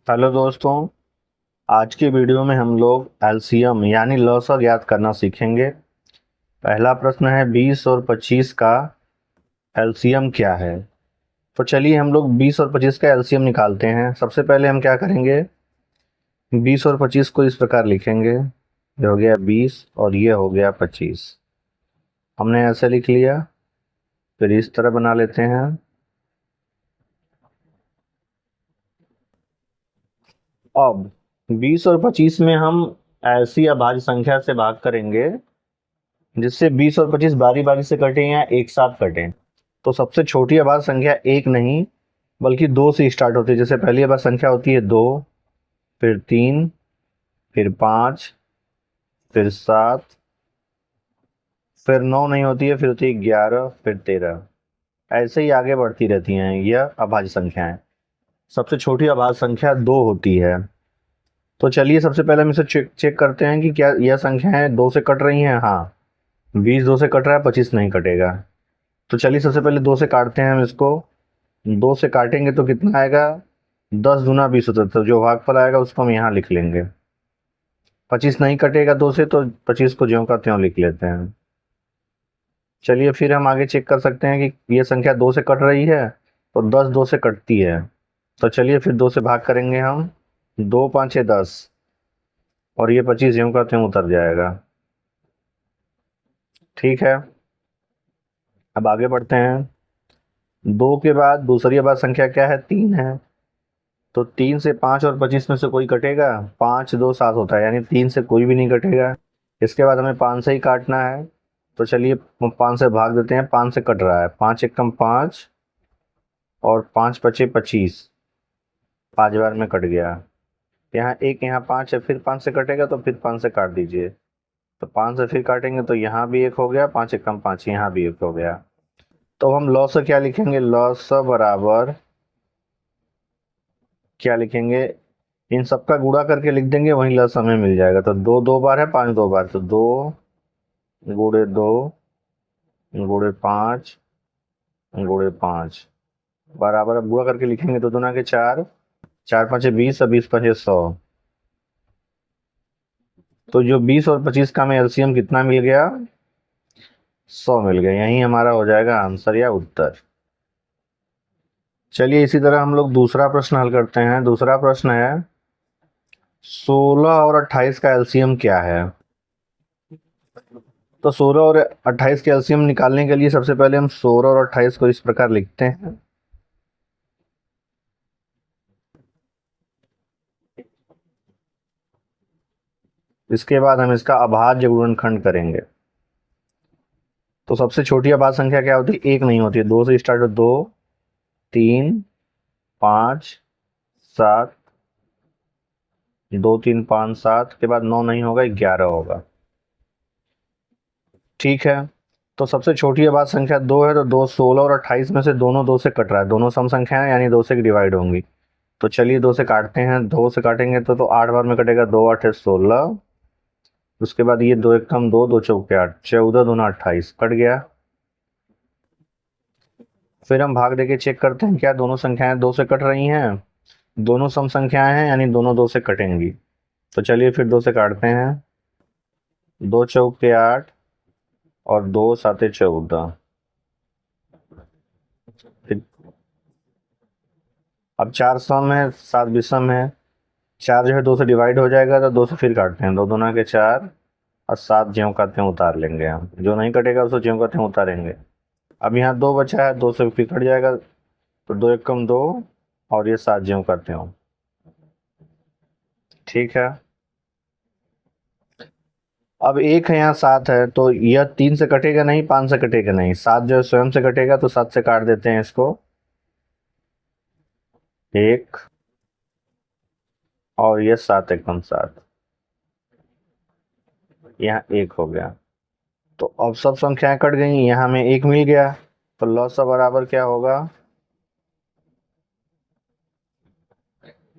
Hello दोस्तों। आज की वीडियो में हम लोग एलसीएम यानी लॉसर याद करना सीखेंगे। पहला प्रश्न है 20 और 25 का एलसीएम क्या है। तो चलिए हम लोग 20 और 25 का एलसीएम निकालते हैं। सबसे पहले हम क्या करेंगे, 20 और 25 को इस प्रकार लिखेंगे। ये हो गया 20 और ये हो गया 25। हमने ऐसे लिख लिया। फिर इस तरह बना लेते हैं। अब 20 और 25 में हम ऐसी अभाज्य संख्या से भाग करेंगे जिससे 20 और 25 बारी बारी से कटे या एक साथ कटें। तो सबसे छोटी अभाज्य संख्या एक नहीं बल्कि दो से स्टार्ट होती है। जैसे पहली अभाज्य संख्या होती है दो, फिर तीन, फिर पाँच, फिर सात, फिर नौ नहीं होती है, फिर होती है 11, फिर 13। ऐसे ही आगे बढ़ती रहती हैं यह अभाज्य संख्याएं। सबसे छोटी अभाज्य संख्या दो होती है। तो चलिए सबसे पहले हम इसे चेक करते हैं कि क्या यह संख्याएं दो से कट रही हैं। हाँ, 20 दो से कट रहा है, 25 नहीं कटेगा। तो चलिए सबसे पहले दो से काटते हैं हम इसको। दो से काटेंगे तो कितना आएगा, 10 दूना 20 होता है। तो जो भागफल आएगा उसको हम यहाँ लिख लेंगे। 25 नहीं कटेगा दो से, तो 25 को ज्यों का त्यों लिख लेते हैं। चलिए फिर हम आगे चेक कर सकते हैं कि ये संख्या दो से कट रही है तो 10 दो से कटती है। तो चलिए फिर दो से भाग करेंगे हम। दो पाँचे 10 और ये 25 ज्यों का त्यों उतर जाएगा। ठीक है, अब आगे बढ़ते हैं। दो के बाद दूसरी बार संख्या क्या है, तीन है। तो तीन से 5 और 25 में से कोई कटेगा, 5 2 7 होता है, यानी तीन से कोई भी नहीं कटेगा। इसके बाद हमें 5 से ही काटना है। तो चलिए 5 से भाग देते हैं। 5 से कट रहा है, 5 एकम 5 और 5 पचे 25, 5 बार में कट गया। यहाँ एक, यहाँ 5 है, फिर 5 से कटेगा तो फिर 5 से काट दीजिए। तो 5 से फिर काटेंगे तो यहाँ भी एक हो गया, 5 एकम 5, यहाँ भी एक हो गया। तो हम लॉस से क्या लिखेंगे, लॉस बराबर क्या लिखेंगे, इन सबका गुणा करके लिख देंगे, वहीं लस हमें मिल जाएगा। तो दो दो बार है, पाँच दो बार, तो दो गुणे दो गुणे पाँच गुणे पाँच बराबर। अब गुणा करके लिखेंगे तो दूना के चार, चार पाँचे 20 और 20 पचे 100। तो जो 20 और 25 का हमें एलसीएम कितना मिल गया, 100 मिल गया। यही हमारा हो जाएगा आंसर या उत्तर। चलिए इसी तरह हम लोग दूसरा प्रश्न हल करते हैं। दूसरा प्रश्न है 16 और 28 का एलसीएम क्या है। तो 16 और 28 के एलसीएम निकालने के लिए सबसे पहले हम 16 और 28 को इस प्रकार लिखते हैं। इसके बाद हम इसका अभाज्य गुणनखंड करेंगे। तो सबसे छोटी अभाज्य संख्या क्या होती है, एक नहीं होती है। दो से स्टार्ट हो, दो, तीन, पाँच, सात, दो तीन पाँच सात के बाद नौ नहीं होगा, 11 होगा। ठीक है, तो सबसे छोटी अभाज्य संख्या दो है, तो दो 16 और 28 में से दोनों दो से कट रहा है। दोनों सम संख्याएं यानी दो से डिवाइड होंगी। तो चलिए दो से काटते हैं। दो से काटेंगे तो 8 बार में कटेगा, दो आठ 16। उसके बाद ये दो एकम दो, दो चौके 8, 14 दूना 28 कट गया। फिर हम भाग देके चेक करते हैं क्या दोनों संख्याएं दो से कट रही हैं। दोनों सम संख्याएं हैं यानी दोनों दो से कटेंगी। तो चलिए फिर दो से काटते हैं। दो चौके 8 और दो साते 14। फिर अब चार सम है, सात विषम है। चार जो है दो से डिवाइड हो जाएगा, तो दो से फिर काटते हैं। दो दूना के चार और सात ज्यों का त्यों उतार लेंगे। हम जो नहीं कटेगा उसको ज्यों का त्यों उतारेंगे। अब यहाँ दो बचा है, दो से फिर कट जाएगा। तो दो एकम दो और ये सात ज्यों का त्यों। ठीक है, अब एक है यहाँ सात है, तो यह तीन से कटेगा नहीं, पांच से कटेगा नहीं। सात जो है स्वयं से कटेगा, तो सात से काट देते हैं इसको। एक और ये सात एकम सात, यहाँ एक हो गया। तो अब सब संख्याएं कट गई, यहाँ में एक मिल गया। तो लॉस बराबर क्या होगा,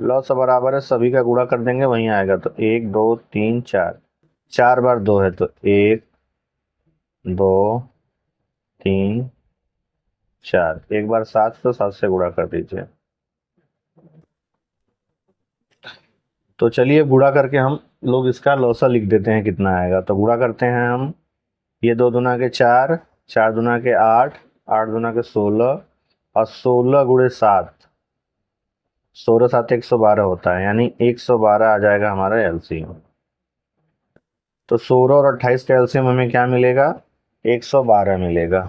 लॉस बराबर है सभी का गुणा कर देंगे, वहीं आएगा। तो एक दो तीन चार, चार बार दो है, तो एक दो तीन चार। एक बार सात, तो सात से गुणा कर दीजिए। तो चलिए गुणा करके हम लोग इसका लौसा लिख देते हैं कितना आएगा। तो गुणा करते हैं हम, ये 2 दूना के 4, 4 दूना के 8, 8 दूना के 16 और 16 × 7, 16 × 7 = 112 होता है, यानी 112 आ जाएगा हमारा एलसीएम। तो 16 और 28 का एलसीएम हमें क्या मिलेगा? 112 मिलेगा।